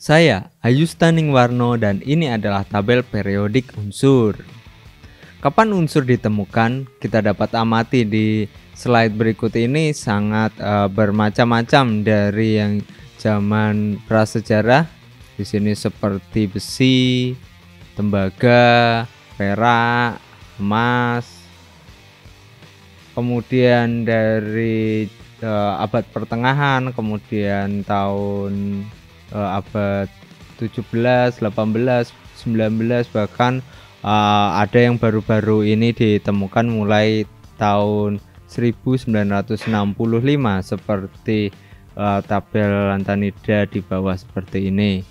Saya Ayu Staningwarno dan ini adalah tabel periodik unsur. Kapan unsur ditemukan? Kita dapat amati di slide berikut ini sangat bermacam-macam dari yang zaman prasejarah. Di sini seperti besi, tembaga, perak, emas. Kemudian dari abad pertengahan, kemudian tahun abad 17, 18, 19, bahkan ada yang baru-baru ini ditemukan mulai tahun 1965 seperti tabel lantanida di bawah seperti ini.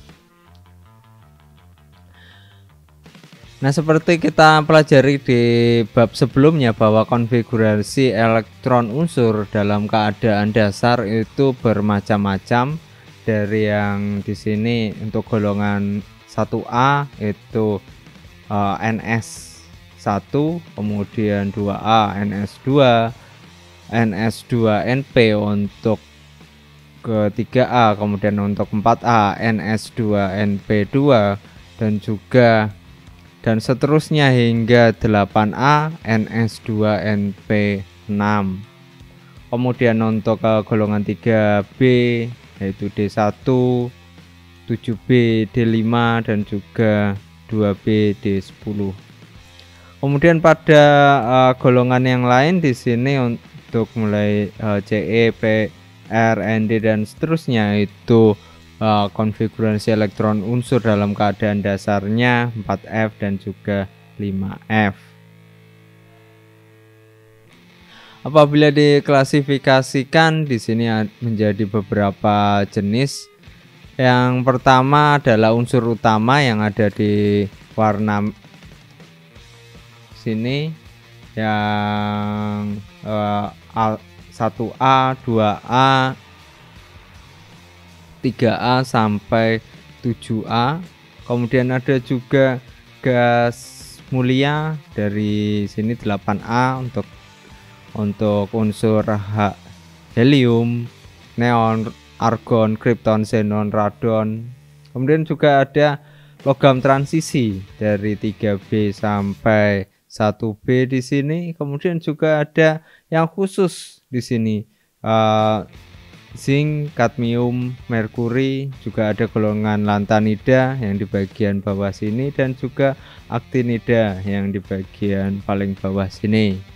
Nah, seperti kita pelajari di bab sebelumnya bahwa konfigurasi elektron unsur dalam keadaan dasar itu bermacam-macam. Dari yang di sini untuk golongan 1A itu NS1, kemudian 2A NS2, NS2NP untuk ke-3A, kemudian untuk 4A NS2NP2 dan seterusnya hingga 8A NS2NP6. Kemudian untuk golongan 3B yaitu D1, 7B, D5 dan juga 2B, D10. Kemudian pada golongan yang lain di sini untuk mulai CE, P, R, ND dan seterusnya itu konfigurasi elektron unsur dalam keadaan dasarnya 4F dan juga 5F. Apabila diklasifikasikan di sini menjadi beberapa jenis. Yang pertama adalah unsur utama yang ada di warna sini yang 1A, 2A, 3A sampai 7A. Kemudian ada juga gas mulia dari sini 8A untuk unsur helium, neon, argon, krypton, xenon, radon. Kemudian juga ada logam transisi dari 3B sampai 1B di sini. Kemudian juga ada yang khusus di sini zinc, kadmium, merkuri, juga ada golongan lantanida yang di bagian bawah sini dan juga aktinida yang di bagian paling bawah sini.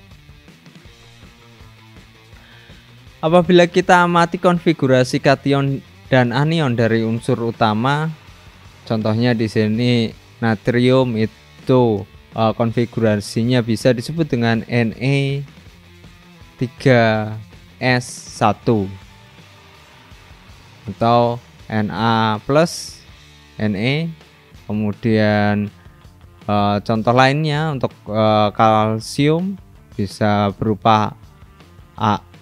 Apabila kita amati konfigurasi kation dan anion dari unsur utama, contohnya di sini natrium itu konfigurasinya bisa disebut dengan Na3S1 atau Na plus Ne. Kemudian contoh lainnya untuk kalsium bisa berupa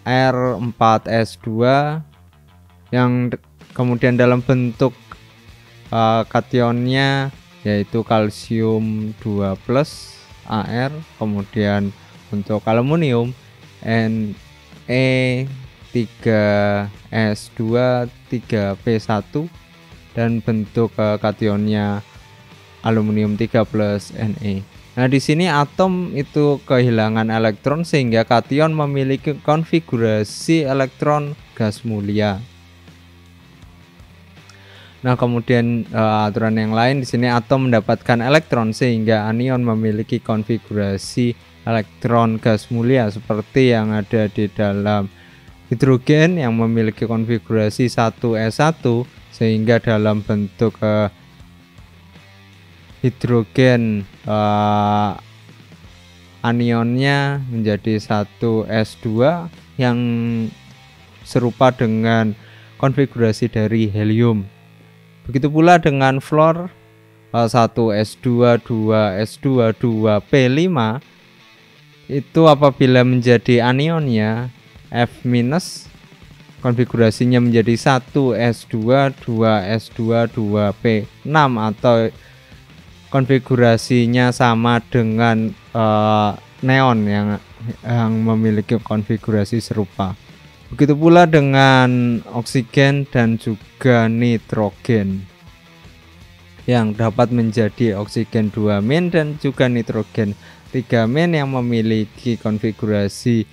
R4S2 yang kemudian dalam bentuk kationnya yaitu kalsium 2 plus Ar. Kemudian untuk aluminium Ne3S2 3P1 dan bentuk kationnya aluminium 3 plus Ne. Nah, di sini atom itu kehilangan elektron sehingga kation memiliki konfigurasi elektron gas mulia. Nah, kemudian aturan yang lain di sini atom mendapatkan elektron sehingga anion memiliki konfigurasi elektron gas mulia seperti yang ada di dalam hidrogen yang memiliki konfigurasi 1s1 sehingga dalam bentuk hidrogen anionnya menjadi 1s2 yang serupa dengan konfigurasi dari helium. Begitu pula dengan fluor 1s2, 2s2, 2p5 itu apabila menjadi anionnya F- konfigurasinya menjadi 1s2, 2s2, 2p6 atau konfigurasinya sama dengan neon yang memiliki konfigurasi serupa. Begitu pula dengan oksigen dan juga nitrogen. yang dapat menjadi oksigen 2- dan juga nitrogen 3- yang memiliki konfigurasi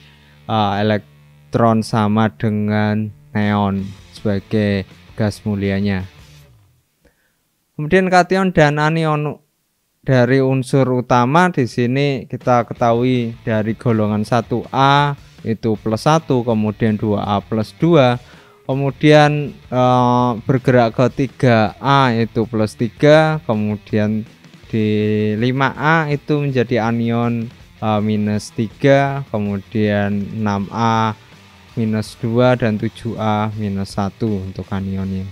elektron sama dengan neon sebagai gas mulianya. Kemudian kation dan anion dari unsur utama di sini kita ketahui dari golongan 1A itu +1, kemudian 2A + 2, kemudian bergerak ke 3A itu +3, kemudian di 5A itu menjadi anion -3, kemudian 6A -2 dan 7A -1 untuk anionnya.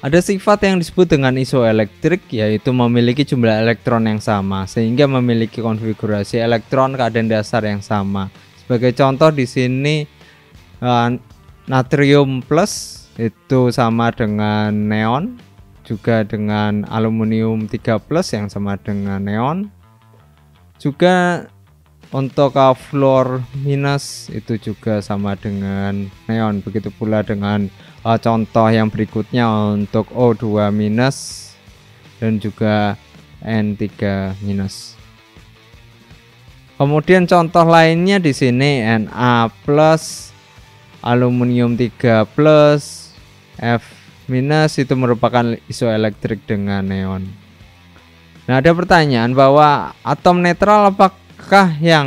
Ada sifat yang disebut dengan isoelektrik, yaitu memiliki jumlah elektron yang sama sehingga memiliki konfigurasi elektron keadaan dasar yang sama. Sebagai contoh di sini natrium plus itu sama dengan neon, juga dengan aluminium 3+ yang sama dengan neon. Juga untuk fluor minus itu juga sama dengan neon. Begitu pula dengan contoh yang berikutnya untuk O2- dan juga N3-. Kemudian contoh lainnya di sini Na+, aluminium 3+, F- itu merupakan isoelektrik dengan neon. Nah, ada pertanyaan bahwa atom netral apakah yang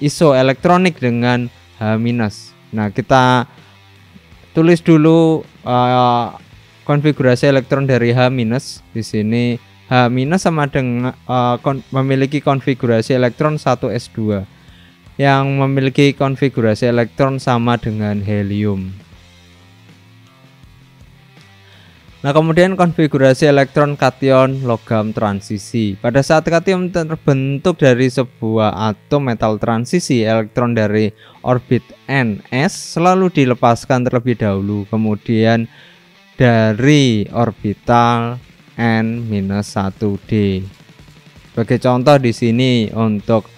isoelektronik dengan H-. Nah, kita tulis dulu konfigurasi elektron dari H-. Di sini H- sama dengan memiliki konfigurasi elektron 1s2 yang memiliki konfigurasi elektron sama dengan helium. Nah, kemudian konfigurasi elektron kation logam transisi. Pada saat kation terbentuk dari sebuah atom metal transisi, elektron dari orbit Ns selalu dilepaskan terlebih dahulu, kemudian dari orbital N-1d. Sebagai contoh di sini untuk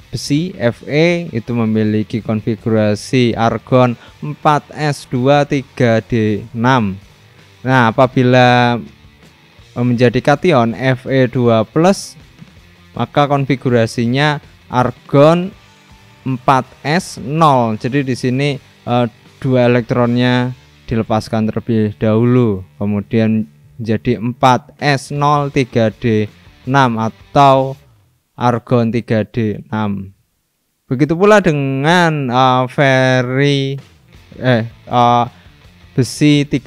besi Fe itu memiliki konfigurasi argon 4s2 3d6. Nah, apabila menjadi kation Fe2+, maka konfigurasinya argon 4s0. Jadi di sini dua elektronnya dilepaskan terlebih dahulu, kemudian menjadi 4s0 3d6 atau argon 3d6. Begitu pula dengan besi 3+,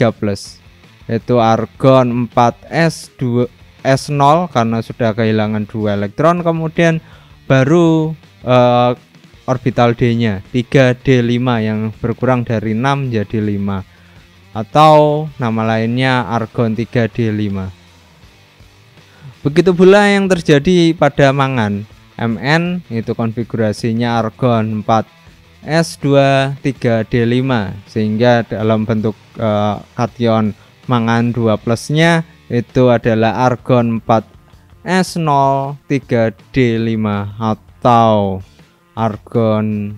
yaitu argon 4s2s0 karena sudah kehilangan 2 elektron, kemudian baru orbital D-nya 3d5 yang berkurang dari 6 jadi 5, atau nama lainnya argon 3d5. Begitu pula yang terjadi pada mangan Mn, itu konfigurasinya argon 4s2 3d5, sehingga dalam bentuk kation mangan 2+ nya itu adalah argon 4s0 3d5 atau argon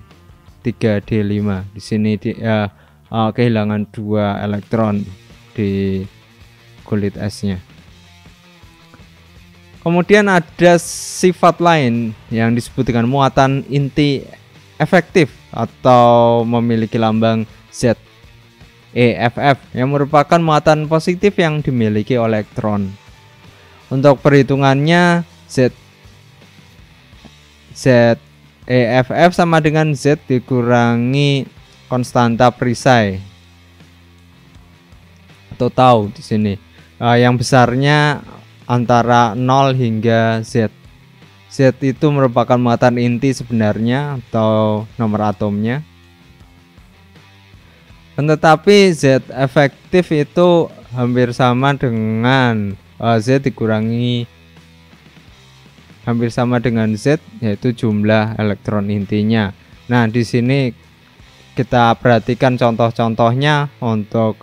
3d5. Di sini kehilangan 2 elektron di kulit esnya. Kemudian ada sifat lain yang disebut dengan muatan inti efektif atau memiliki lambang ZeFF yang merupakan muatan positif yang dimiliki oleh elektron. Untuk perhitungannya ZeFF sama dengan Z dikurangi konstanta perisai atau tau di sini, yang besarnya antara 0 hingga Z. Z itu merupakan muatan inti sebenarnya atau nomor atomnya. Tetapi Z efektif itu hampir sama dengan Z dikurangi hampir sama dengan Z, yaitu jumlah elektron intinya. Nah, di sini kita perhatikan contoh-contohnya. Untuk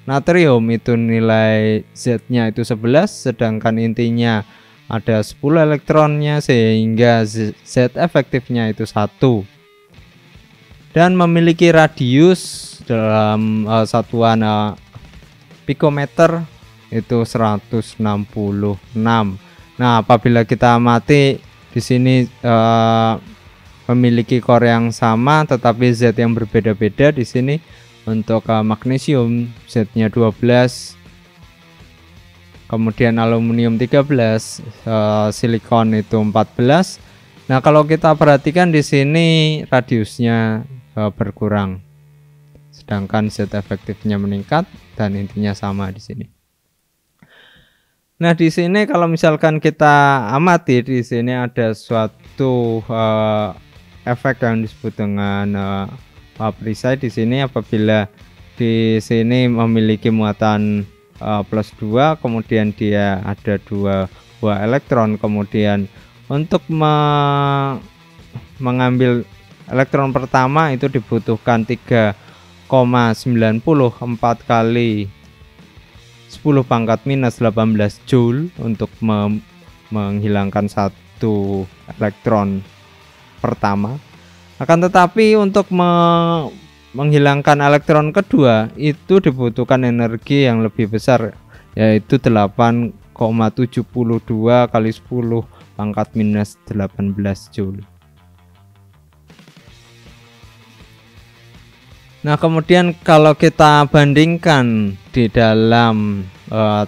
natrium itu nilai Z-nya itu 11, sedangkan intinya ada 10 elektronnya, sehingga Z efektifnya itu 1 dan memiliki radius dalam satuan pikometer itu 166. Nah, apabila kita amati di sini memiliki core yang sama tetapi Z yang berbeda-beda. Di sini untuk magnesium Z-nya 12, kemudian aluminium 13, silikon itu 14. Nah, kalau kita perhatikan di sini radiusnya berkurang, sedangkan Z efektifnya meningkat dan intinya sama di sini. Nah, di sini kalau misalkan kita amati, di sini ada suatu efek yang disebut dengan Vaporize. Di sini apabila di sini memiliki muatan plus 2, kemudian dia ada 2 buah elektron, kemudian untuk mengambil elektron pertama itu dibutuhkan 3,94 kali 10 pangkat minus 18 Joule untuk menghilangkan satu elektron pertama. Akan tetapi untuk menghilangkan elektron kedua itu dibutuhkan energi yang lebih besar, yaitu 8,72 kali 10 pangkat minus 18 Joule. Nah, kemudian kalau kita bandingkan di dalam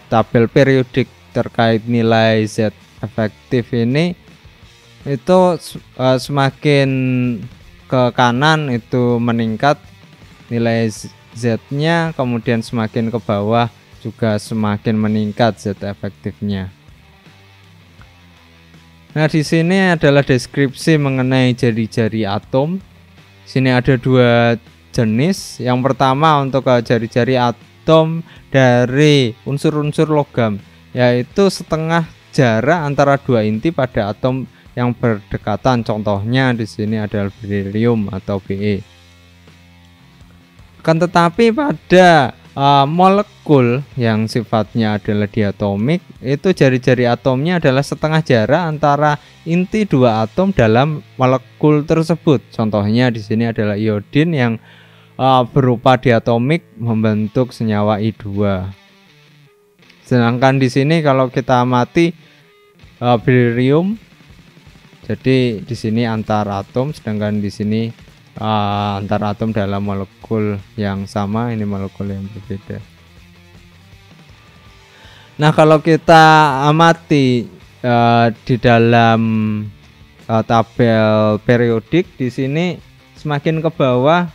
tabel periodik terkait nilai Z efektif ini, itu semakin ke kanan itu meningkat nilai Z-nya, kemudian semakin ke bawah juga semakin meningkat Z efektifnya. Nah, di sini adalah deskripsi mengenai jari-jari atom. Sini ada 2 jenis. Yang pertama untuk jari-jari atom dari unsur-unsur logam, yaitu setengah jarak antara 2 inti pada atom yang berdekatan. Contohnya di sini adalah berium atau Be. Akan tetapi pada molekul yang sifatnya adalah diatomik, itu jari-jari atomnya adalah setengah jarak antara inti 2 atom dalam molekul tersebut. Contohnya di sini adalah iodin yang berupa diatomik membentuk senyawa I2. Sedangkan di sini kalau kita amati berium, jadi di sini antar atom, sedangkan di sini antar atom dalam molekul yang sama, ini molekul yang berbeda. Nah, kalau kita amati di dalam tabel periodik, di sini semakin ke bawah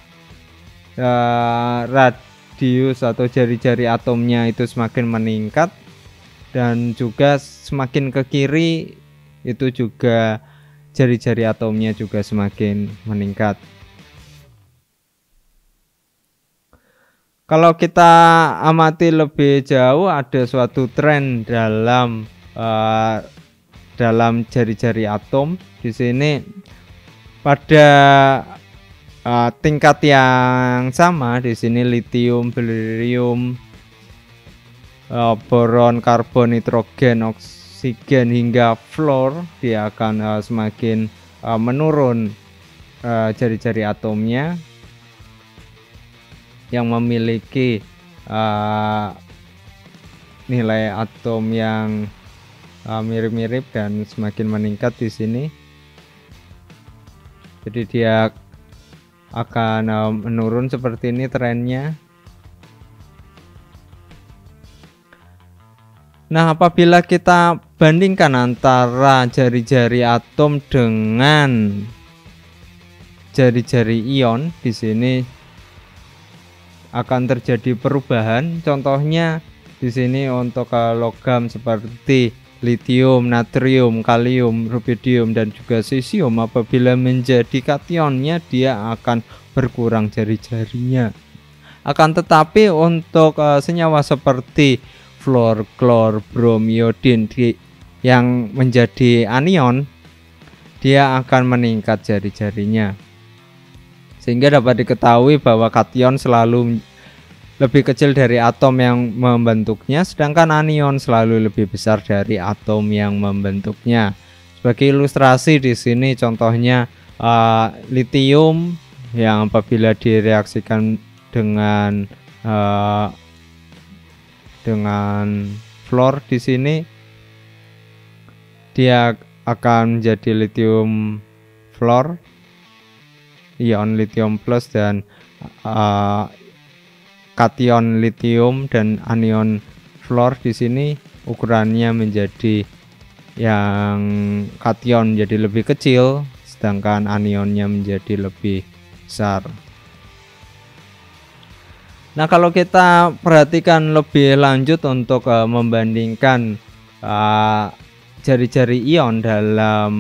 radius atau jari-jari atomnya itu semakin meningkat, dan juga semakin ke kiri itu juga jari-jari atomnya juga semakin meningkat. Kalau kita amati lebih jauh, ada suatu tren dalam jari-jari atom. Di sini pada tingkat yang sama, di sini litium, berium, boron, karbon, nitrogen, oksigen hingga fluor, dia akan semakin menurun jari-jari atomnya yang memiliki nilai atom yang mirip-mirip dan semakin meningkat di sini. Jadi dia akan menurun seperti ini trennya. Nah, apabila kita bandingkan antara jari-jari atom dengan jari-jari ion, di sini akan terjadi perubahan. Contohnya di sini untuk logam seperti litium, natrium, kalium, rubidium dan juga cesium, apabila menjadi kationnya dia akan berkurang jari-jarinya. Akan tetapi untuk senyawa seperti fluor, klor, brom, iodin yang menjadi anion, dia akan meningkat jari-jarinya. Sehingga dapat diketahui bahwa kation selalu lebih kecil dari atom yang membentuknya, sedangkan anion selalu lebih besar dari atom yang membentuknya. Sebagai ilustrasi di sini, contohnya litium yang apabila direaksikan dengan fluor di sini, dia akan menjadi lithium fluor, ion lithium plus, dan kation lithium dan anion fluor di sini ukurannya menjadi yang kation jadi lebih kecil, sedangkan anionnya menjadi lebih besar. Nah, kalau kita perhatikan lebih lanjut untuk membandingkan jari-jari ion dalam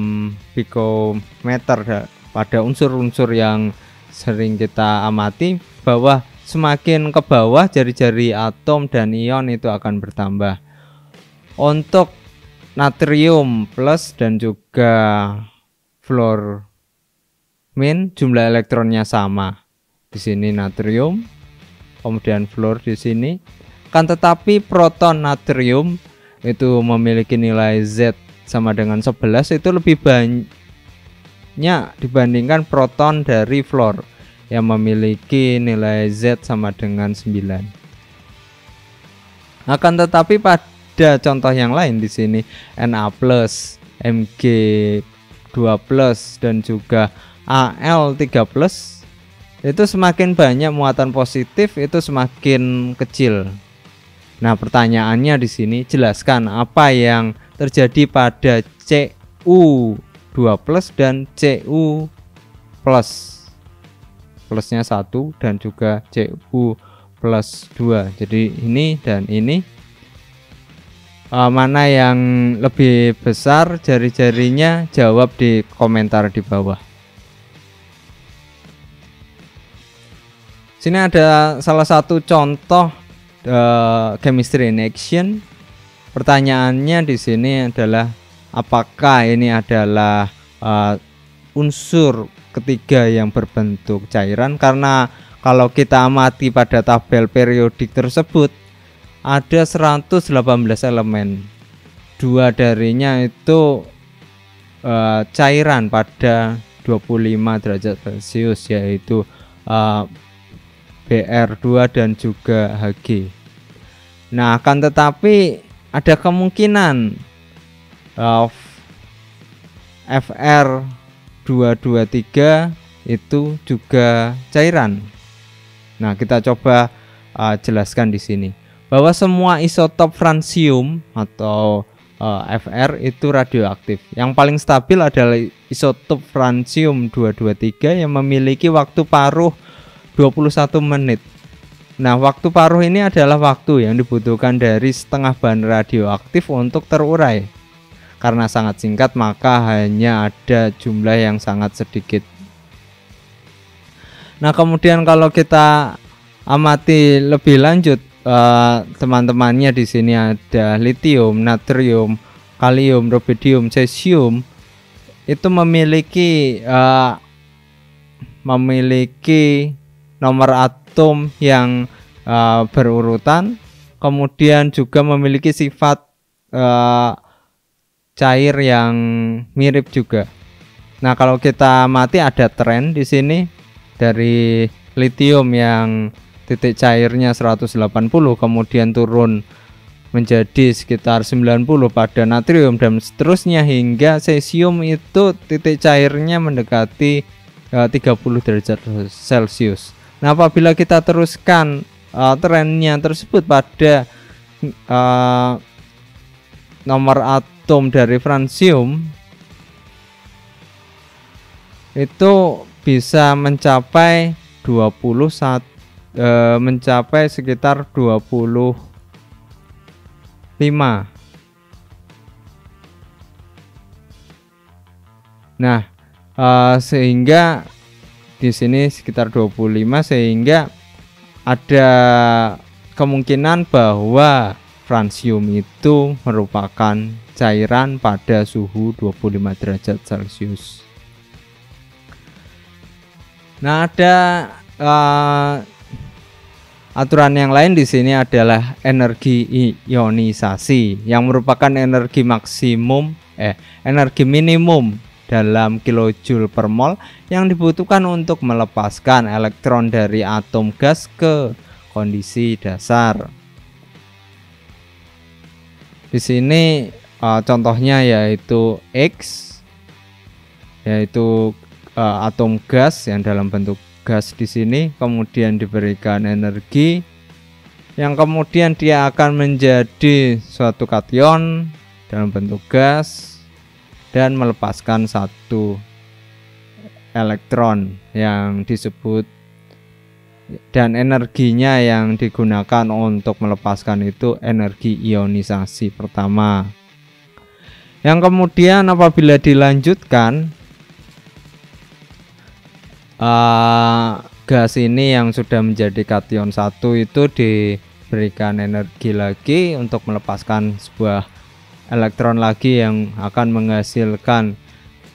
picometer pada unsur-unsur yang sering kita amati, bahwa semakin ke bawah jari-jari atom dan ion itu akan bertambah. Untuk natrium plus dan juga fluormin jumlah elektronnya sama. Di sini natrium, kemudian fluor di sini. Kan tetapi proton natrium itu memiliki nilai Z sama dengan 11, itu lebih banyak dibandingkan proton dari fluor yang memiliki nilai Z sama dengan 9. Akan tetapi pada contoh yang lain di sini Na+, Mg2+, dan juga Al3+, itu semakin banyak muatan positif, itu semakin kecil. Nah, pertanyaannya di sini, jelaskan apa yang terjadi pada Cu2+ dan Cu+. Plusnya 1 dan juga Cu+2. Jadi ini dan ini, mana yang lebih besar jari-jarinya? Jawab di komentar di bawah. Sini ada salah satu contoh chemistry in action. Pertanyaannya di sini adalah, apakah ini adalah unsur ketiga yang berbentuk cairan? Karena kalau kita amati pada tabel periodik tersebut ada 118 elemen. 2 darinya itu cairan pada 25 derajat Celcius, yaitu Br2 dan juga Hg. Nah, akan tetapi ada kemungkinan Fr223 itu juga cairan. Nah, kita coba jelaskan di sini bahwa semua isotop francium atau Fr itu radioaktif. Yang paling stabil adalah isotop francium 223 yang memiliki waktu paruh 21 menit. Nah, waktu paruh ini adalah waktu yang dibutuhkan dari setengah bahan radioaktif untuk terurai. Karena sangat singkat, maka hanya ada jumlah yang sangat sedikit. Nah, kemudian kalau kita amati lebih lanjut, teman-temannya di sini ada lithium, natrium, kalium, rubidium, cesium, itu memiliki nomor atom yang berurutan, kemudian juga memiliki sifat cair yang mirip juga. Nah, kalau kita amati ada tren di sini dari lithium yang titik cairnya 180, kemudian turun menjadi sekitar 90 pada natrium, dan seterusnya hingga cesium itu titik cairnya mendekati 30 derajat Celcius. Nah, apabila kita teruskan trennya tersebut pada nomor atom dari francium, itu bisa mencapai 21, mencapai sekitar 25. Nah, sehingga di sini sekitar 25, sehingga ada kemungkinan bahwa francium itu merupakan cairan pada suhu 25 derajat Celcius. Nah, ada aturan yang lain di sini adalah energi ionisasi yang merupakan energi minimum dalam kilojoule per mol yang dibutuhkan untuk melepaskan elektron dari atom gas ke kondisi dasar. Di sini contohnya yaitu X, yaitu atom gas yang dalam bentuk gas di sini, kemudian diberikan energi yang kemudian dia akan menjadi suatu kation dalam bentuk gas dan melepaskan satu elektron yang disebut, dan energinya yang digunakan untuk melepaskan itu energi ionisasi pertama. Yang kemudian apabila dilanjutkan, gas ini yang sudah menjadi kation 1 itu diberikan energi lagi untuk melepaskan sebuah elektron lagi yang akan menghasilkan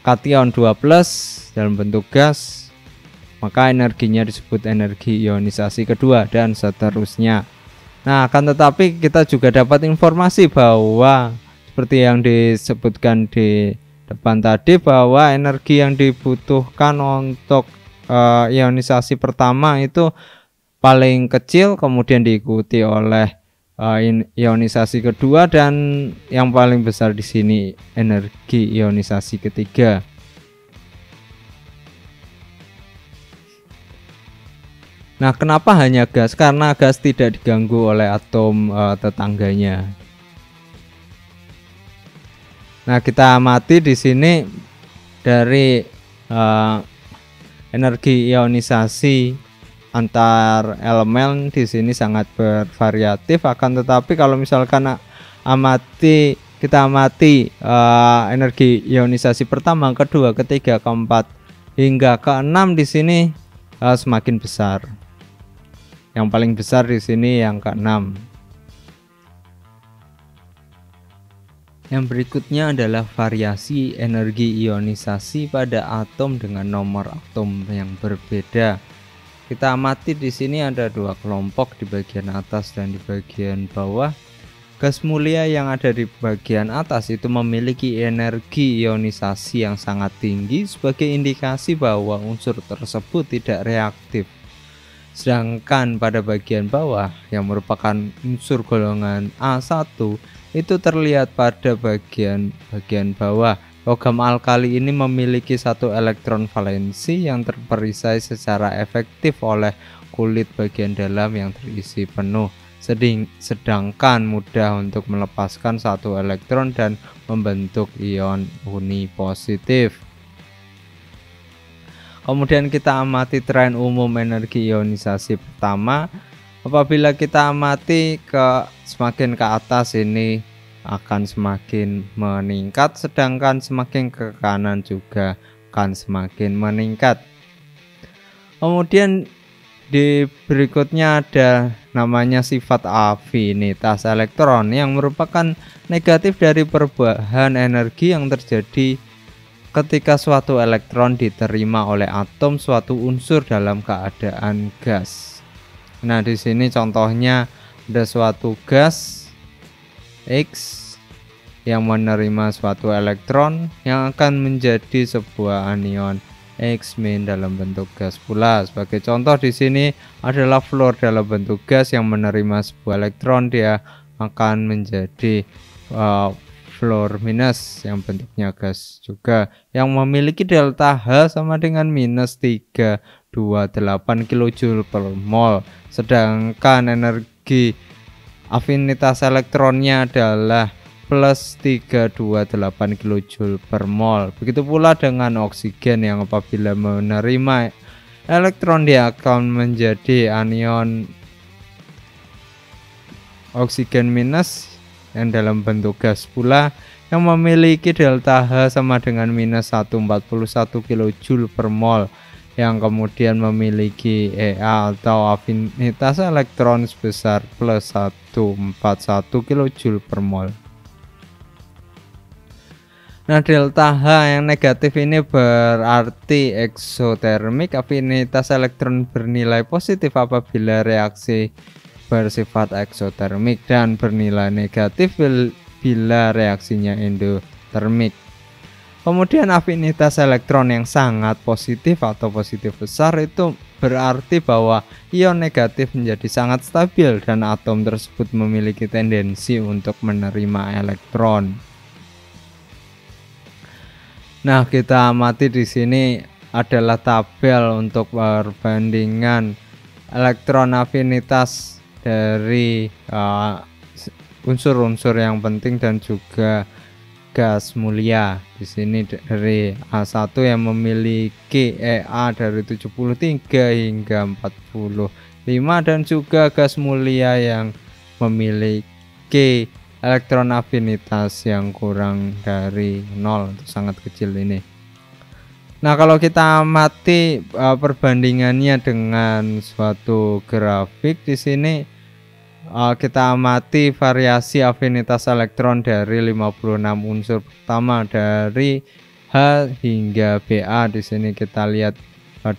kation 2+ dalam bentuk gas, maka energinya disebut energi ionisasi kedua dan seterusnya. Nah, akan tetapi kita juga dapat informasi bahwa seperti yang disebutkan di depan tadi, bahwa energi yang dibutuhkan untuk ionisasi pertama itu paling kecil, kemudian diikuti oleh ionisasi kedua, dan yang paling besar di sini energi ionisasi ketiga. Nah, kenapa hanya gas? Karena gas tidak diganggu oleh atom tetangganya. Nah, kita amati di sini dari energi ionisasi antar elemen di sini sangat bervariatif. Akan tetapi kalau misalkan kita amati energi ionisasi pertama, kedua, ketiga, keempat hingga keenam di sini semakin besar. Yang paling besar di sini yang keenam. Yang berikutnya adalah variasi energi ionisasi pada atom dengan nomor atom yang berbeda. Kita amati di sini ada dua kelompok di bagian atas dan di bagian bawah. Gas mulia yang ada di bagian atas itu memiliki energi ionisasi yang sangat tinggi sebagai indikasi bahwa unsur tersebut tidak reaktif. Sedangkan pada bagian bawah yang merupakan unsur golongan A1 itu terlihat pada bagian bawah. Logam alkali ini memiliki satu elektron valensi yang terperisai secara efektif oleh kulit bagian dalam yang terisi penuh, sedangkan mudah untuk melepaskan satu elektron dan membentuk ion uni positif. Kemudian kita amati tren umum energi ionisasi pertama. Apabila kita amati semakin ke atas ini akan semakin meningkat, sedangkan semakin ke kanan juga akan semakin meningkat. Kemudian di berikutnya ada namanya sifat afinitas elektron yang merupakan negatif dari perubahan energi yang terjadi ketika suatu elektron diterima oleh atom suatu unsur dalam keadaan gas. Nah, di sini contohnya ada suatu gas X yang menerima suatu elektron yang akan menjadi sebuah anion X- dalam bentuk gas pula. Sebagai contoh di sini adalah fluor dalam bentuk gas yang menerima sebuah elektron, dia akan menjadi fluor minus yang bentuknya gas juga, yang memiliki delta H sama dengan minus 328 kJ per mol. Sedangkan energi afinitas elektronnya adalah plus 328 kJ per mol. Begitu pula dengan oksigen yang apabila menerima elektron dia akan menjadi anion oksigen minus yang dalam bentuk gas pula, yang memiliki delta H sama dengan minus 141 kJ per mol, yang kemudian memiliki EA atau afinitas elektron sebesar plus 141 kJ per mol. Nah, delta H yang negatif ini berarti eksotermik. Afinitas elektron bernilai positif apabila reaksi bersifat eksotermik dan bernilai negatif bila reaksinya endotermik. Kemudian afinitas elektron yang sangat positif atau positif besar itu berarti bahwa ion negatif menjadi sangat stabil dan atom tersebut memiliki tendensi untuk menerima elektron. Nah, kita amati di sini adalah tabel untuk perbandingan elektron afinitas dari unsur-unsur yang penting dan juga gas mulia. Di sini dari A1 yang memiliki EA dari 73 hingga 45 dan juga gas mulia yang memiliki elektron afinitas yang kurang dari 0, itu sangat kecil ini. Nah, kalau kita amati perbandingannya dengan suatu grafik di sini, kita amati variasi afinitas elektron dari 56 unsur pertama dari H hingga Ba. Di sini kita lihat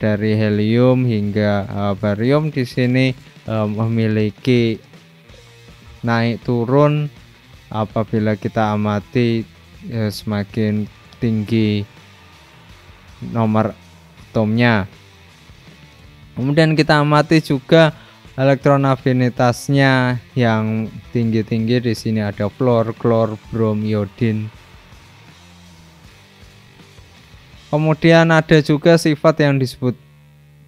dari helium hingga barium di sini memiliki naik turun apabila kita amati semakin tinggi nomor atomnya. Kemudian kita amati juga elektron afinitasnya yang tinggi-tinggi. Di sini ada fluor, klor, brom, iodin. Kemudian ada juga sifat yang disebut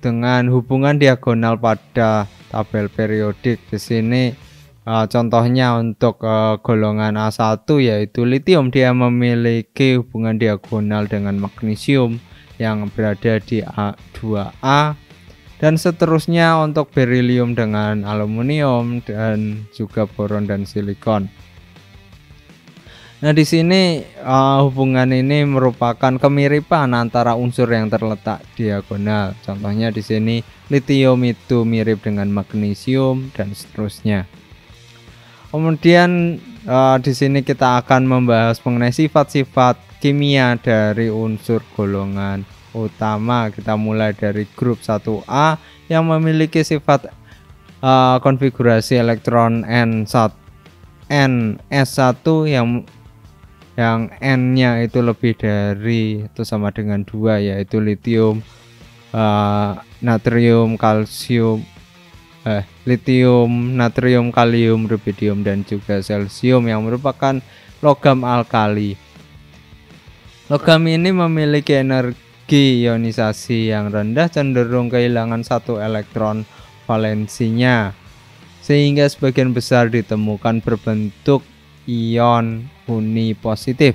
dengan hubungan diagonal pada tabel periodik. Di sini contohnya untuk golongan A1 yaitu litium, dia memiliki hubungan diagonal dengan magnesium yang berada di A2A. Dan seterusnya untuk berilium dengan aluminium dan juga boron dan silikon. Nah, di sini hubungan ini merupakan kemiripan antara unsur yang terletak diagonal. Contohnya di sini litium itu mirip dengan magnesium dan seterusnya. Kemudian di sini kita akan membahas mengenai sifat-sifat kimia dari unsur golongan utama. Kita mulai dari grup 1A yang memiliki sifat konfigurasi elektron Ns1 yang N-nya itu lebih dari itu sama dengan 2, yaitu litium, natrium, kalium, rubidium dan juga cesium yang merupakan logam alkali. Logam ini memiliki energi ionisasi yang rendah, cenderung kehilangan satu elektron valensinya, sehingga sebagian besar ditemukan berbentuk ion uni positif.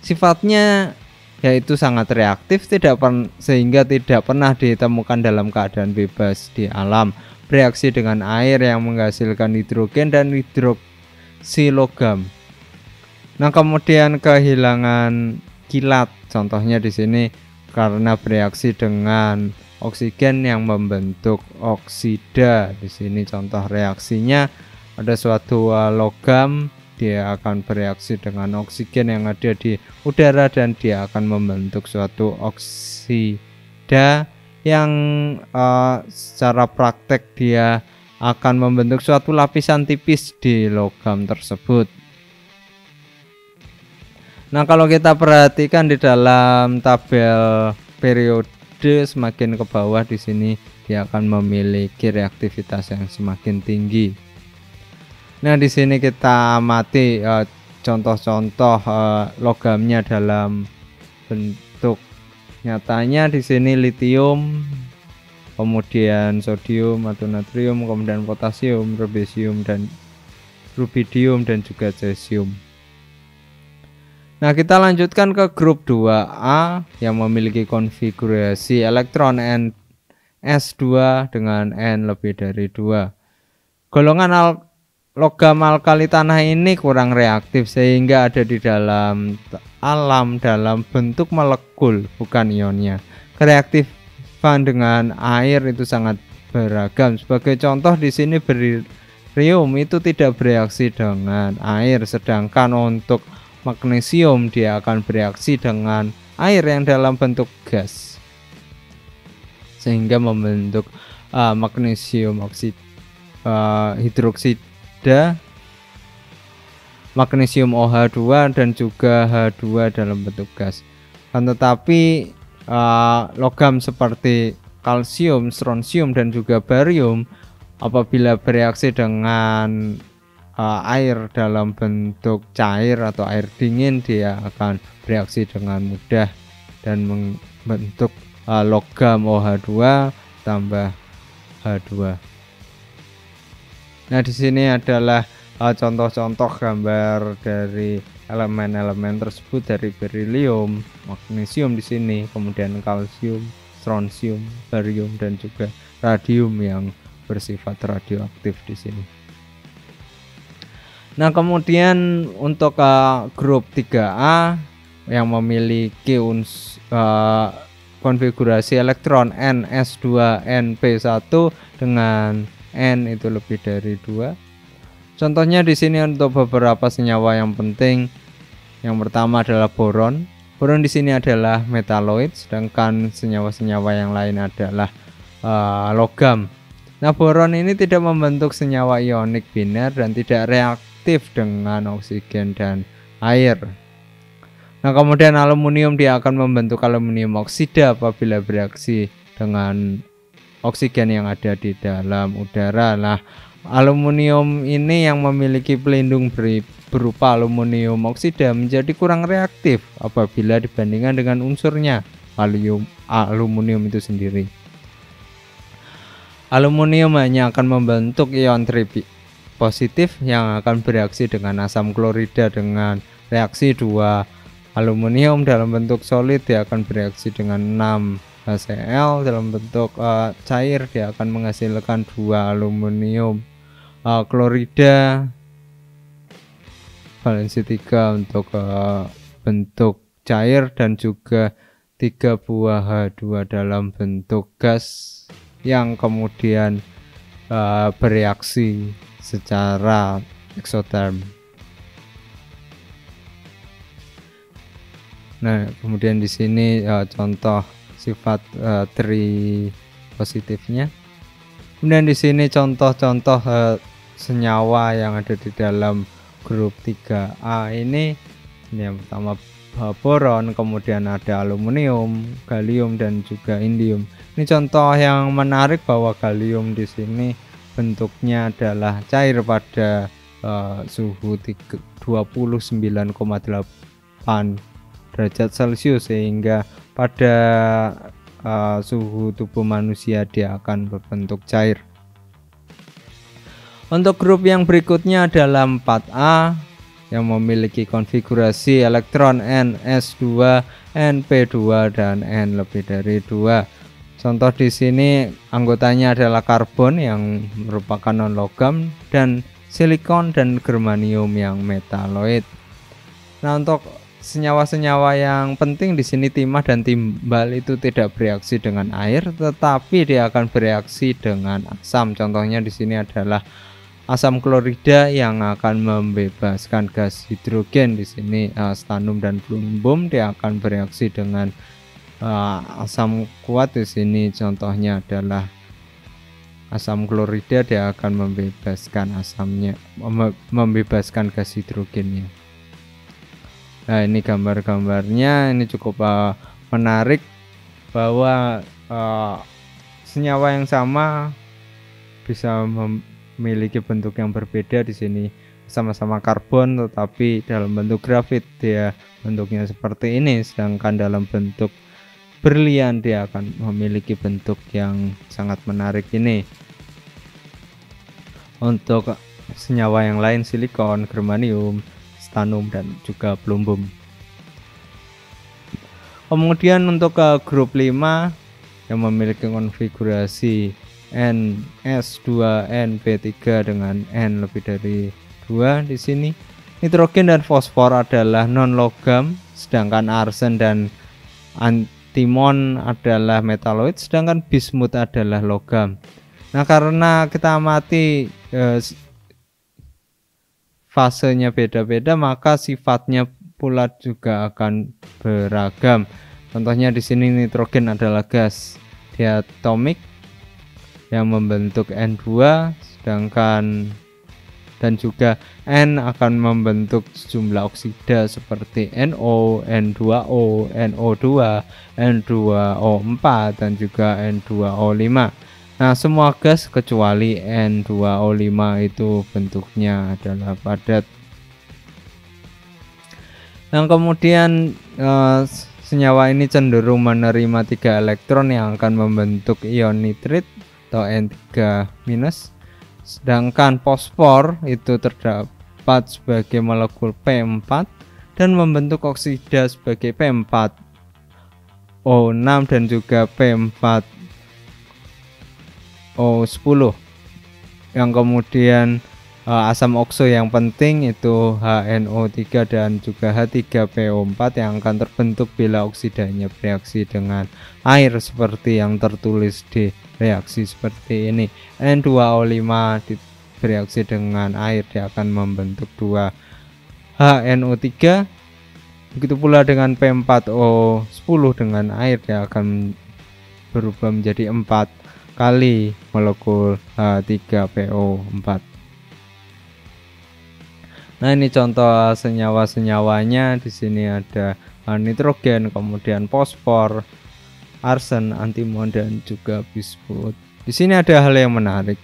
Sifatnya yaitu sangat reaktif, sehingga tidak pernah ditemukan dalam keadaan bebas di alam. Bereaksi dengan air yang menghasilkan hidrogen dan hidroksilogam. Nah, kemudian kehilangan kilat, contohnya di sini karena bereaksi dengan oksigen yang membentuk oksida. Di sini contoh reaksinya ada suatu logam, dia akan bereaksi dengan oksigen yang ada di udara dan dia akan membentuk suatu oksida yang secara praktek dia akan membentuk suatu lapisan tipis di logam tersebut. Nah, kalau kita perhatikan di dalam tabel periode semakin ke bawah di sini dia akan memiliki reaktivitas yang semakin tinggi. Nah, di sini kita amati contoh-contoh logamnya dalam bentuk nyatanya. Di sini litium, kemudian sodium atau natrium, kemudian potasium, rubidium dan juga cesium. Nah, kita lanjutkan ke grup 2A yang memiliki konfigurasi elektron Ns2 dengan N lebih dari 2. Golongan logam alkali tanah ini kurang reaktif sehingga ada di dalam alam dalam bentuk molekul, bukan ionnya. Kereaktifan dengan air itu sangat beragam. Sebagai contoh di sini barium itu tidak bereaksi dengan air, sedangkan untuk magnesium dia akan bereaksi dengan air yang dalam bentuk gas sehingga membentuk magnesium hidroksida, magnesium OH2 dan juga H2 dalam bentuk gas. tetapi logam seperti kalsium, strontium dan juga barium apabila bereaksi dengan air dalam bentuk cair atau air dingin, dia akan bereaksi dengan mudah dan membentuk logam OH2 tambah H2. Nah, di sini adalah contoh-contoh gambar dari elemen-elemen tersebut, dari berilium, magnesium di sini, kemudian kalsium, strontium, barium dan juga radium yang bersifat radioaktif di sini. Nah, kemudian untuk grup 3A yang memiliki konfigurasi elektron ns2np1 dengan N itu lebih dari 2. Contohnya di sini untuk beberapa senyawa yang penting. Yang pertama adalah boron. Boron di sini adalah metaloid, sedangkan senyawa-senyawa yang lain adalah logam. Nah, boron ini tidak membentuk senyawa ionik biner dan tidak reaktif dengan oksigen dan air. Nah, kemudian aluminium, dia akan membentuk aluminium oksida apabila bereaksi dengan oksigen yang ada di dalam udara. Nah, aluminium ini yang memiliki pelindung berupa aluminium oksida menjadi kurang reaktif apabila dibandingkan dengan unsurnya aluminium itu sendiri. Aluminium hanya akan membentuk ion positif yang akan bereaksi dengan asam klorida. Dengan reaksi 2 aluminium dalam bentuk solid, dia akan bereaksi dengan 6 HCl dalam bentuk cair, dia akan menghasilkan 2 aluminium klorida valensi 3 untuk bentuk cair dan juga 3 buah H2 dalam bentuk gas yang kemudian bereaksi secara eksoterm. Nah, kemudian di sini contoh sifat tri positifnya. Kemudian di sini contoh-contoh senyawa yang ada di dalam grup 3A ini yang pertama boron, kemudian ada aluminium, gallium dan juga indium. Ini contoh yang menarik bahwa gallium di sini bentuknya adalah cair pada suhu 29,8 derajat Celcius, sehingga pada suhu tubuh manusia dia akan berbentuk cair. Untuk grup yang berikutnya adalah 4A yang memiliki konfigurasi elektron ns2, np2 dan n lebih dari 2. Contoh di sini anggotanya adalah karbon yang merupakan non logam dan silikon dan germanium yang metaloid. Nah, untuk senyawa-senyawa yang penting di sini timah dan timbal itu tidak bereaksi dengan air, tetapi dia akan bereaksi dengan asam. Contohnya di sini adalah asam klorida yang akan membebaskan gas hidrogen. Di sini stannum dan plumbum, dia akan bereaksi dengan asam kuat. Di sini contohnya adalah asam klorida, dia akan membebaskan membebaskan gas hidrogennya. Nah, ini gambar-gambarnya, ini cukup menarik bahwa senyawa yang sama bisa memiliki bentuk yang berbeda. Di sini sama-sama karbon tetapi dalam bentuk grafit dia bentuknya seperti ini, sedangkan dalam bentuk berlian dia akan memiliki bentuk yang sangat menarik ini. Untuk senyawa yang lain silikon, germanium, stannum dan juga plumbum. Kemudian untuk grup 5 yang memiliki konfigurasi ns2np3 dengan n lebih dari 2. Di sini nitrogen dan fosfor adalah non logam, sedangkan arsen dan antimon adalah metaloid, sedangkan bismut adalah logam. Nah, karena kita amati fasenya beda-beda, maka sifatnya pula juga akan beragam. Contohnya di sini nitrogen adalah gas diatomik yang membentuk N2, sedangkan dan juga N akan membentuk sejumlah oksida seperti NO, N2O, NO2, N2O4 dan juga N2O5. Nah, semua gas kecuali N2O5 itu bentuknya adalah padat. Yang kemudian senyawa ini cenderung menerima 3 elektron yang akan membentuk ion nitrit atau N3-, sedangkan fosfor itu terdapat sebagai molekul P4 dan membentuk oksida sebagai P4O6 dan juga P4O10. Yang kemudian asam okso yang penting itu HNO3 dan juga H3PO4 yang akan terbentuk bila oksidanya bereaksi dengan air seperti yang tertulis di reaksi seperti ini. N2O5 bereaksi dengan air, dia akan membentuk 2 HNO3. Begitu pula dengan P4O10 dengan air, dia akan berubah menjadi 4 kali molekul H3PO4. Nah, ini contoh senyawa-senyawanya. Di sini ada nitrogen, kemudian fosfor, arsen, antimon dan juga bismut. Di sini ada hal yang menarik,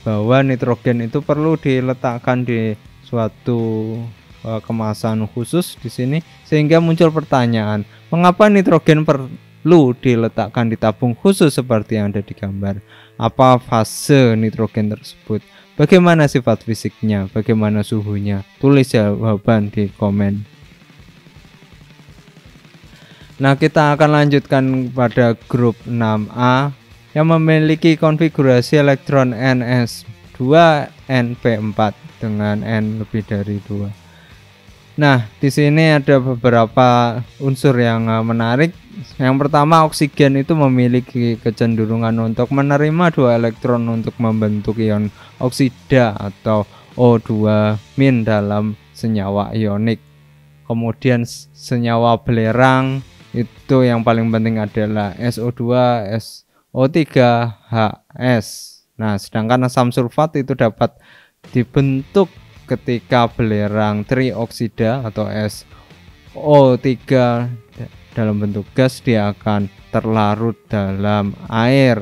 bahwa nitrogen itu perlu diletakkan di suatu kemasan khusus di sini, sehingga muncul pertanyaan, mengapa nitrogen perlu diletakkan di tabung khusus seperti yang ada di gambar? Apa fase nitrogen tersebut? Bagaimana sifat fisiknya? Bagaimana suhunya? Tulis jawaban di komen. Nah, kita akan lanjutkan pada grup 6A yang memiliki konfigurasi elektron Ns2np4 dengan N lebih dari 2. Nah, di sini ada beberapa unsur yang menarik. Yang pertama, oksigen itu memiliki kecenderungan untuk menerima 2 elektron untuk membentuk ion oksida atau O2- dalam senyawa ionik. Kemudian senyawa belerang itu yang paling penting adalah SO2, SO3, HS. Nah, sedangkan asam sulfat itu dapat dibentuk ketika belerang trioksida atau SO3 dalam bentuk gas, dia akan terlarut dalam air.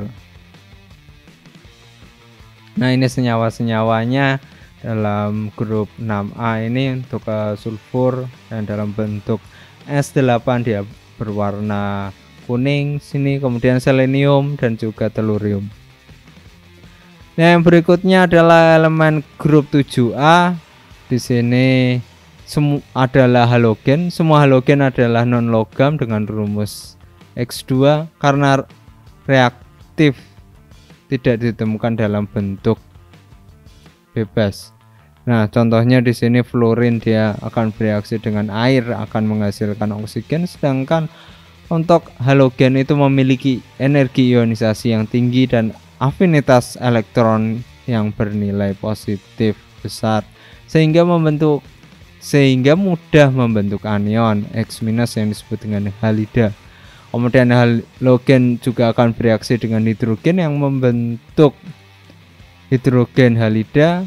Nah, ini senyawa-senyawanya dalam grup 6A ini untuk sulfur dan dalam bentuk S8 dia berwarna kuning sini, kemudian selenium dan juga telurium. Nah, yang berikutnya adalah elemen grup 7A. Di sini adalah halogen. Semua halogen adalah non logam dengan rumus X2 karena reaktif, tidak ditemukan dalam bentuk bebas. Nah, contohnya di sini fluorin, dia akan bereaksi dengan air, akan menghasilkan oksigen, sedangkan untuk halogen itu memiliki energi ionisasi yang tinggi dan afinitas elektron yang bernilai positif besar, sehingga mudah membentuk anion X- yang disebut dengan halida. Kemudian halogen juga akan bereaksi dengan hidrogen yang membentuk hidrogen halida.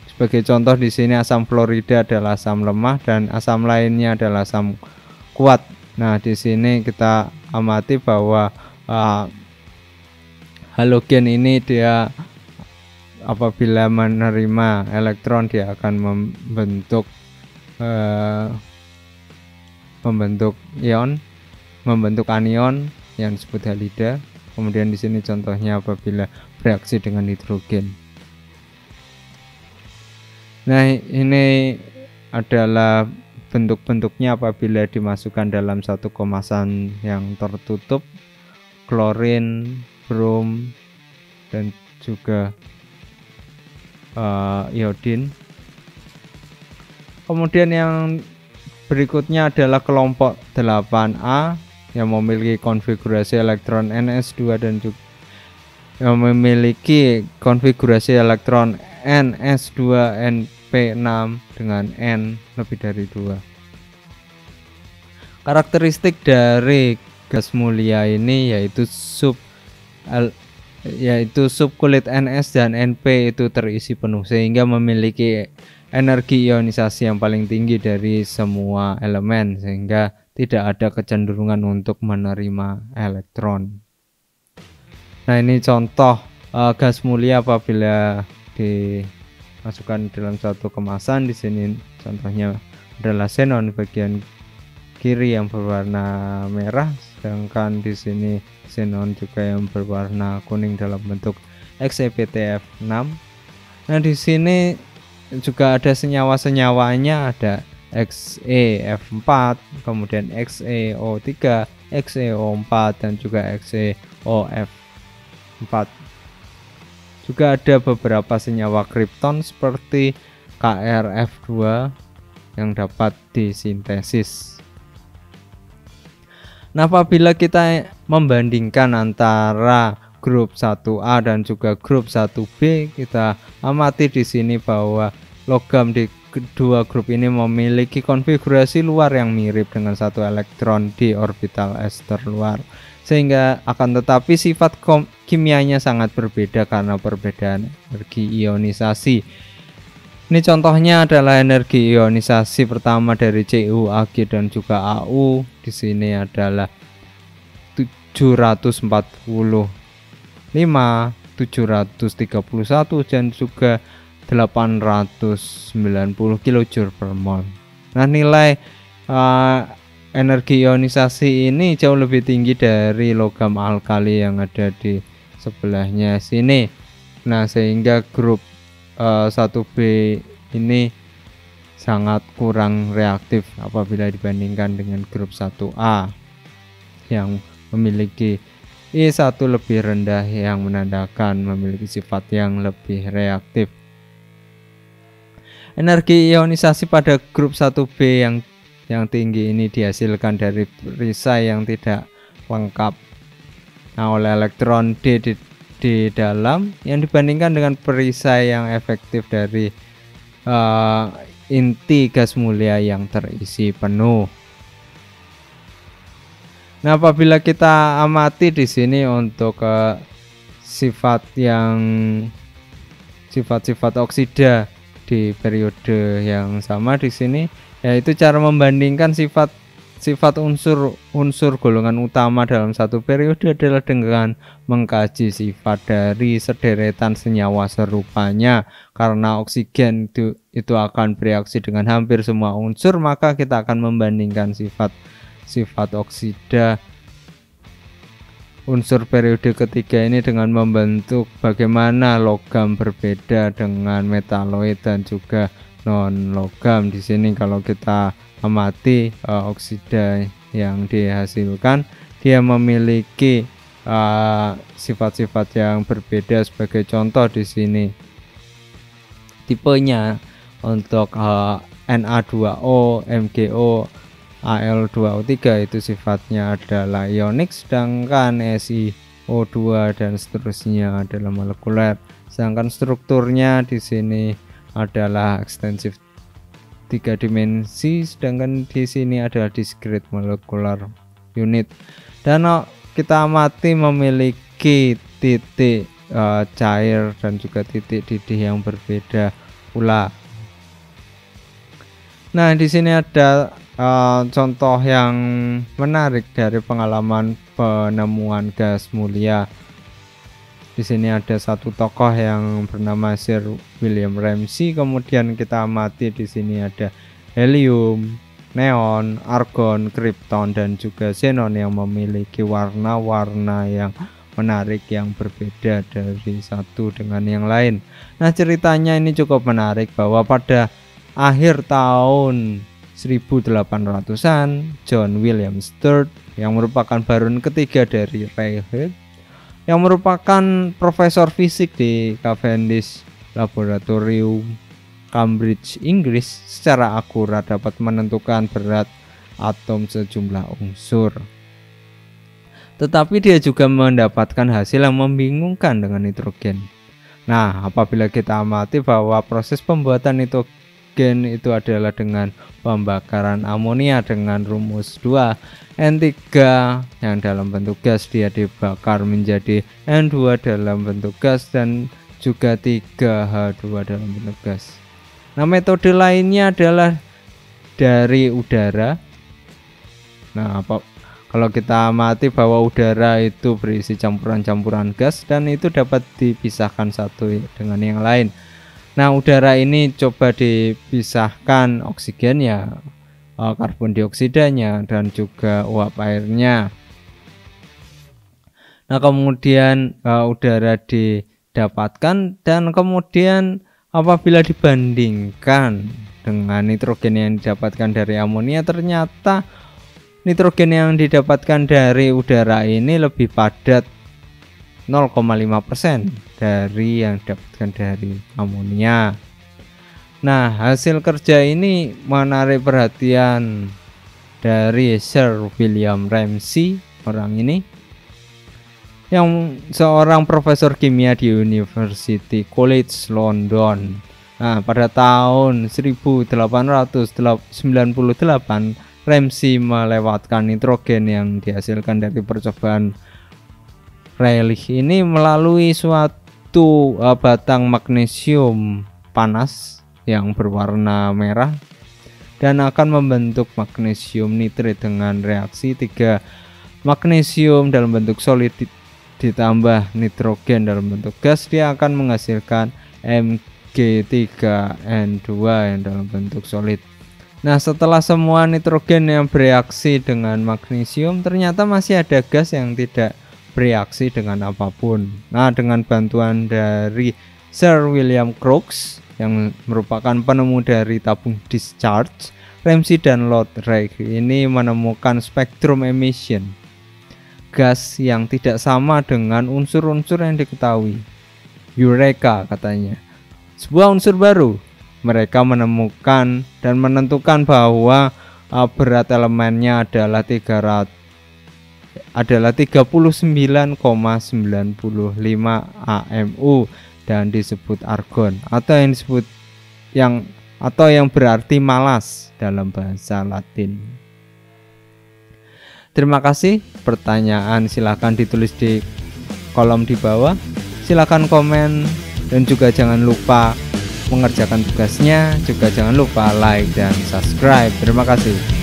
Sebagai contoh di sini asam fluorida adalah asam lemah dan asam lainnya adalah asam kuat. Nah, di sini kita amati bahwa halogen ini dia apabila menerima elektron, dia akan membentuk ion, membentuk anion yang disebut halida. Kemudian di sini contohnya apabila bereaksi dengan hidrogen. Nah, ini adalah bentuk-bentuknya apabila dimasukkan dalam satu kemasan yang tertutup: klorin, brom, dan juga iodin. Kemudian yang berikutnya adalah kelompok 8A yang memiliki konfigurasi elektron Ns2 dan juga yang memiliki konfigurasi elektron Ns2np6 dengan N lebih dari 2. Karakteristik dari gas mulia ini yaitu yaitu subkulit Ns dan Np itu terisi penuh sehingga memiliki energi ionisasi yang paling tinggi dari semua elemen sehingga tidak ada kecenderungan untuk menerima elektron. Nah, ini contoh gas mulia apabila dimasukkan dalam satu kemasan. Di sini contohnya adalah xenon bagian kiri yang berwarna merah, sedangkan di sini xenon juga yang berwarna kuning dalam bentuk XePTF6. Nah, di sini juga ada senyawa-senyawanya, ada XeF4, kemudian XeO3, XeO4 dan juga XeOF4. Juga ada beberapa senyawa kripton seperti KrF2 yang dapat disintesis. Nah, apabila kita membandingkan antara grup 1A dan juga grup 1B, kita amati di sini bahwa logam di kedua grup ini memiliki konfigurasi luar yang mirip dengan satu elektron di orbital s terluar, sehingga akan tetapi sifat kimianya sangat berbeda karena perbedaan energi ionisasi. Ini contohnya adalah energi ionisasi pertama dari Cu, Ag dan juga Au. Di sini adalah 745, 731 dan juga 890 kJ per mol. Nah, nilai energi ionisasi ini jauh lebih tinggi dari logam alkali yang ada di sebelahnya sini. Nah, sehingga grup 1B ini sangat kurang reaktif apabila dibandingkan dengan grup 1A yang memiliki I1 lebih rendah yang menandakan memiliki sifat yang lebih reaktif. Energi ionisasi pada grup 1B yang tinggi ini dihasilkan dari perisai yang tidak lengkap. Nah, oleh elektron D di dalam yang dibandingkan dengan perisai yang efektif dari inti gas mulia yang terisi penuh. Nah, apabila kita amati di sini untuk sifat-sifat oksida di periode yang sama di sini, yaitu cara membandingkan sifat unsur golongan utama dalam satu periode adalah dengan mengkaji sifat dari sederetan senyawa serupanya. Karena oksigen itu akan bereaksi dengan hampir semua unsur, maka kita akan membandingkan sifat oksida unsur periode ketiga ini dengan membentuk bagaimana logam berbeda dengan metaloid dan juga non logam. Di sini kalau kita amati oksida yang dihasilkan, dia memiliki sifat-sifat yang berbeda. Sebagai contoh di sini tipenya untuk Na2O, MgO, Al2O3 itu sifatnya adalah ionik, sedangkan SiO2 dan seterusnya adalah molekuler. Sedangkan strukturnya di sini adalah ekstensif 3 dimensi, sedangkan di sini adalah discrete molecular unit. Dan kita amati memiliki titik cair dan juga titik didih yang berbeda pula. Nah, di sini ada contoh yang menarik dari pengalaman penemuan gas mulia. Di sini ada satu tokoh yang bernama Sir William Ramsay. Kemudian kita amati di sini ada helium, neon, argon, krypton dan juga xenon yang memiliki warna-warna yang menarik yang berbeda dari satu dengan yang lain. Nah, ceritanya ini cukup menarik bahwa pada akhir tahun 1800-an, John William Sturt yang merupakan baron ketiga dari Rayleigh, yang merupakan profesor fisik di Cavendish Laboratorium, Cambridge, Inggris, secara akurat dapat menentukan berat atom sejumlah unsur. Tetapi dia juga mendapatkan hasil yang membingungkan dengan nitrogen. Nah, apabila kita amati bahwa proses pembuatan nitrogen itu adalah dengan pembakaran amonia dengan rumus 2N3 yang dalam bentuk gas dia dibakar menjadi N2 dalam bentuk gas dan juga 3H2 dalam bentuk gas. Nah, metode lainnya adalah dari udara. Nah, kalau kita amati bahwa udara itu berisi campuran-campuran gas dan itu dapat dipisahkan satu dengan yang lain. Nah, udara ini coba dipisahkan oksigennya, karbon dioksidanya, dan juga uap airnya. Nah, kemudian udara didapatkan dan kemudian apabila dibandingkan dengan nitrogen yang didapatkan dari amonia, ternyata nitrogen yang didapatkan dari udara ini lebih padat 0,5% dari yang didapatkan dari amonia. Nah, hasil kerja ini menarik perhatian dari Sir William Ramsay, orang ini yang seorang profesor kimia di University College London. Nah, pada tahun 1898 Ramsay melewatkan nitrogen yang dihasilkan dari percobaan Rayleigh ini melalui suatu batang magnesium panas yang berwarna merah dan akan membentuk magnesium nitrit dengan reaksi 3 magnesium dalam bentuk solid ditambah nitrogen dalam bentuk gas, dia akan menghasilkan Mg3N2 yang dalam bentuk solid. Nah, setelah semua nitrogen yang bereaksi dengan magnesium, ternyata masih ada gas yang tidak bereaksi dengan apapun. Nah, dengan bantuan dari Sir William Crookes yang merupakan penemu dari tabung discharge, Ramsay dan Lord Rayleigh ini menemukan spektrum emission gas yang tidak sama dengan unsur-unsur yang diketahui. Eureka, katanya. Sebuah unsur baru. Mereka menemukan dan menentukan bahwa berat elemennya adalah 39,95 AMU dan disebut argon atau yang berarti malas dalam bahasa Latin. Terima kasih. Pertanyaan silakan ditulis di kolom di bawah. Silakan komen dan juga jangan lupa mengerjakan tugasnya. Juga jangan lupa like dan subscribe. Terima kasih.